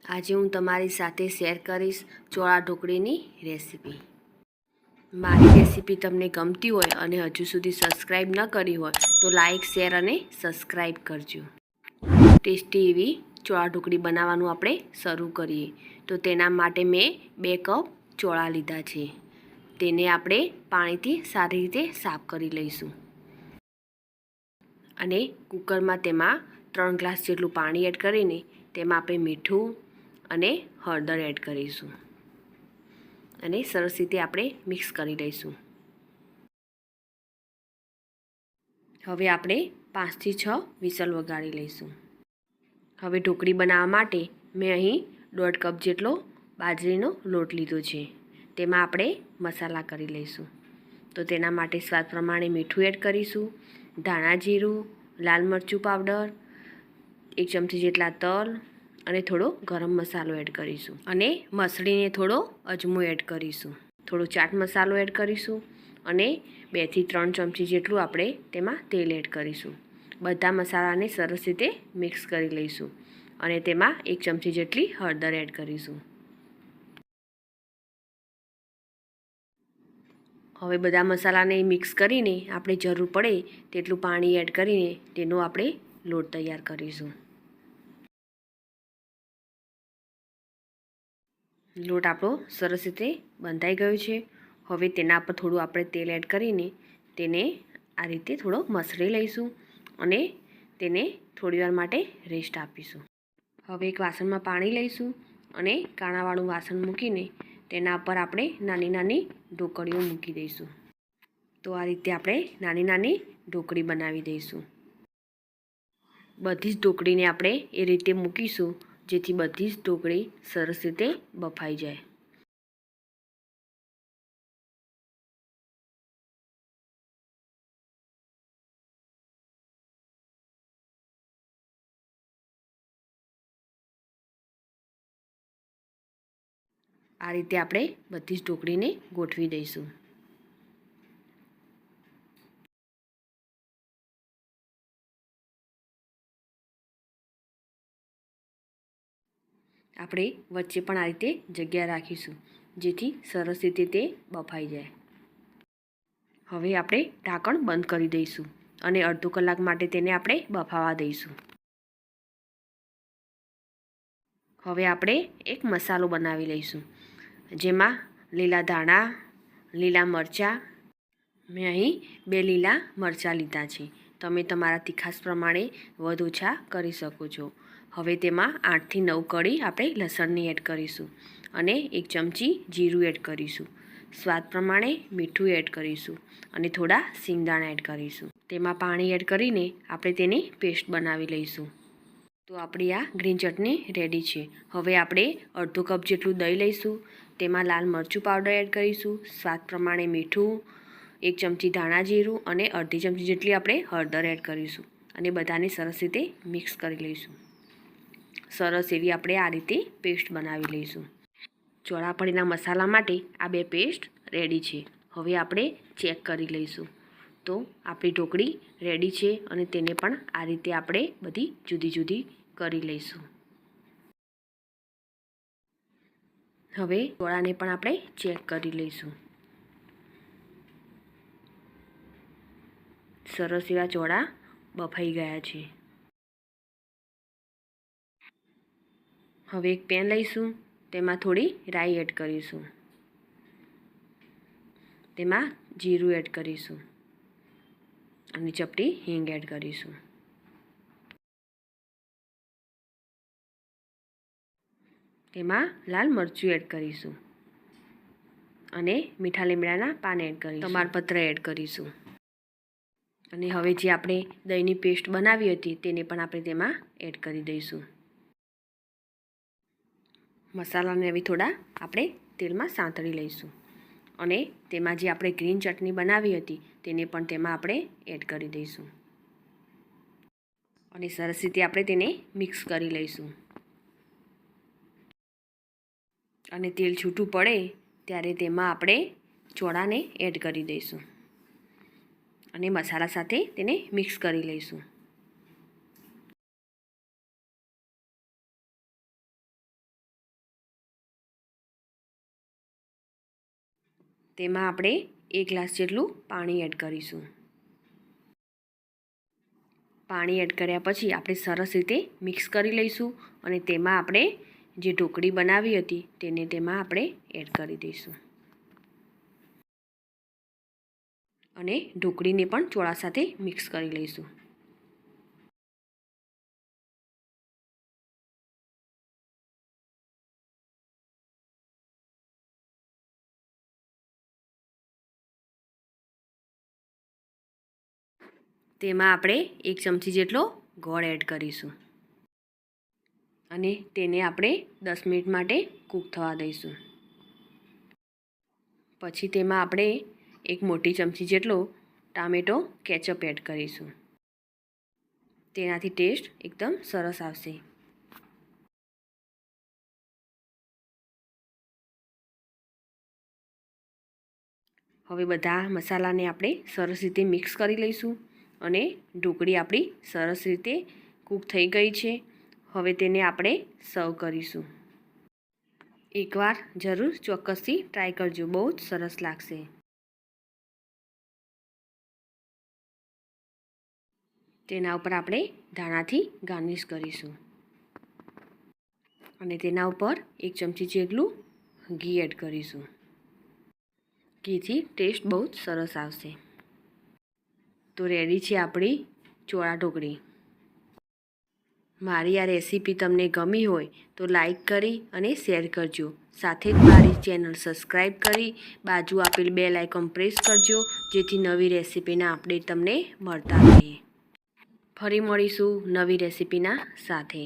આજે હું તમારી સાથે શેર કરીશ ચોળા ઢોકળીની રેસીપી। મારી રેસીપી તમને ગમતી હોય અને હજુ સુધી સબસ્ક્રાઈબ ન કરી હોય તો લાઈક, શેર અને સબસ્ક્રાઈબ કરજો। ટેસ્ટી એવી ચોળા ઢોકળી બનાવવાનું આપણે શરૂ કરીએ। તો તેના માટે મેં 2 કપ ચોળા લીધા છે। તેને આપણે પાણીથી સારી રીતે સાફ કરી લઈશું અને કુકરમાં તેમાં 3 ગ્લાસ જેટલું પાણી એડ કરીને તેમાં આપણે મીઠું અને હળદર એડ કરીશું અને સરસ રીતે આપણે મિક્સ કરી લઈશું। હવે આપણે 5 થી 6 વિસલ વગાડી લઈશું। હવે ઢોકળી બનાવવા માટે મેં અહીં 1.5 કપ જેટલો બાજરીનો લોટ લીધો છે। તેમાં આપણે મસાલા કરી લઈશું। તો તેના માટે સ્વાદ પ્રમાણે મીઠું એડ કરીશું, ધાણા જીરું, લાલ મરચું પાવડર, 1 ચમચી જેટલા તલ અને થોડો ગરમ મસાલો એડ કરીશું અને મસળીને થોડો અજમો એડ કરીશું, થોડો ચાટ મસાલો એડ કરીશું અને 2 થી 3 ચમચી જેટલું આપણે તેમાં તેલ એડ કરીશું। બધા મસાલાને સરસ રીતે મિક્સ કરી લઈશું અને તેમાં 1 ચમચી જેટલી હળદર એડ કરીશું। હવે બધા મસાલાને મિક્સ કરીને આપણે જરૂર પડે તેટલું પાણી એડ કરીને તેનો આપણે લોટ તૈયાર કરીશું। લોટ આપણો સરસ રીતે બંધાઈ ગયો છે। હવે તેના પર થોડું આપણે તેલ એડ કરીને તેને આ રીતે થોડો મસળી લઈશું અને તેને થોડીવાર માટે રેસ્ટ આપીશું। હવે એક વાસણમાં પાણી લઈશું અને કાણાવાળું વાસણ મૂકીને તેના પર આપણે નાની નાની ઢોકળીઓ મૂકી દઈશું। તો આ રીતે આપણે નાની નાની ઢોકળી બનાવી દઈશું। બધી જ ઢોકળીને આપણે એ રીતે મૂકીશું જેથી બધી જ ઢોકળી સરસ રીતે બફાઈ જાય। આ રીતે આપણે બધી જ ઢોકળીને ગોઠવી દઈશું। આપણે વચ્ચે પણ આ રીતે જગ્યા રાખીશું જેથી સરસ રીતે તે બફાઈ જાય। હવે આપણે ઢાંકણ બંધ કરી દઈશું અને અડધો કલાક માટે તેને આપણે બફાવા દઈશું। હવે આપણે એક મસાલો બનાવી લઈશું જેમાં લીલા ધાણા, લીલા મરચાં, મેં અહીં 2 લીલા મરચાં લીધા છે। તમે તમારા તીખાસ પ્રમાણે વધુ ઓછા કરી શકો છો। હવે તેમાં 8 થી 9 કળી આપણે લસણની એડ કરીશું અને 1 ચમચી જીરું એડ કરીશું, સ્વાદ પ્રમાણે મીઠું એડ કરીશું અને થોડા સિંગદાણા એડ કરીશું। તેમાં પાણી એડ કરીને આપણે તેની પેસ્ટ બનાવી લઈશું। તો આપણી આ ગ્રીન ચટણી રેડી છે। હવે આપણે અડધો કપ જેટલું દહીં લઈશું, તેમાં લાલ મરચું પાવડર એડ કરીશું, સ્વાદ પ્રમાણે મીઠું, 1 ચમચી ધાણા જીરું અને અડધી ચમચી જેટલી આપણે હળદર એડ કરીશું અને બધાને સરસ રીતે મિક્સ કરી લઈશું। સરસ એવી આપણે આ રીતે પેસ્ટ બનાવી લઈશું। ચોળાફળીના મસાલા માટે આ 2 પેસ્ટ રેડી છે। હવે આપણે ચેક કરી લઈશું। તો આપણી ઢોકળી રેડી છે અને તેને પણ આ રીતે આપણે બધી જુદી જુદી કરી લઈશું। હવે ચોળાને પણ આપણે ચેક કરી લઈશું। સરસ એવા ચોળા બફાઈ ગયા છે। હવે એક પેન લઈશું, તેમાં થોડી રાઈ એડ કરીશું, તેમાં જીરું એડ કરીશું અને ચપટી હિંગ એડ કરીશું। તેમાં લાલ મરચું એડ કરીશું અને મીઠા લીમડાના પાન એડ કરીશું, તમાલપત્ર એડ કરીશું અને હવે જે આપણે દહીંની પેસ્ટ બનાવી હતી તેને પણ આપણે તેમાં એડ કરી દઈશું। મસાલાને હવે થોડા આપણે તેલમાં સાંતળી લઈશું અને તેમાં જે આપણે ગ્રીન ચટણી બનાવી હતી તેને પણ તેમાં આપણે એડ કરી દઈશું અને સરસ રીતે આપણે તેને મિક્સ કરી લઈશું અને તેલ છૂટું પડે ત્યારે તેમાં આપણે ચોળાને એડ કરી દઈશું અને મસાલા સાથે તેને મિક્સ કરી લઈશું। તેમાં આપણે 1 ગ્લાસ જેટલું પાણી એડ કરીશું. પાણી એડ કર્યા પછી આપણે સરસ રીતે મિક્સ કરી લઈશું અને તેમાં આપણે જે ઢોકળી બનાવી હતી તેને તેમાં આપણે એડ કરી દઈશું અને ઢોકળીને પણ ચોળા સાથે મિક્સ કરી લઈશું. તેમાં આપણે 1 ચમચી જેટલો ગોળ એડ કરીશું અને તેને આપણે 10 મિનિટ માટે કૂક થવા દઈશું. પછી તેમાં આપણે 1 મોટી ચમચી જેટલો ટામેટો કેચઅપ એડ કરીશું. તેનાથી ટેસ્ટ એકદમ સરસ આવશે. હવે બધા મસાલાને આપણે સરસ રીતે મિક્સ કરી લઈશું અને ઢોકળી આપણી સરસ રીતે કૂક થઈ ગઈ છે. હવે તેને આપણે સર્વ કરીશું. એકવાર જરૂર ચોક્કસથી ટ્રાય કરજો, બહુ જ સરસ લાગશે. તેના ઉપર આપણે ધાણાથી ગાર્નિશ કરીશું અને તેના ઉપર 1 ચમચી જેટલું ઘી એડ કરીશું. ઘીથી ટેસ્ટ બહુ જ સરસ આવશે. તો રેડી છે આપણી ચોળા ઢોકળી. મારી આ રેસીપી તમને ગમી હોય તો લાઈક કરી અને શેર કરજો. સાથે જ મારી ચેનલ સબસ્ક્રાઈબ કરી બાજુ આપેલ બેલ આઇકોન પ્રેસ કરજો, જેથી નવી રેસીપીના અપડેટ તમને મળતા રહે. ફરી મળીશું નવી રેસીપીના સાથે.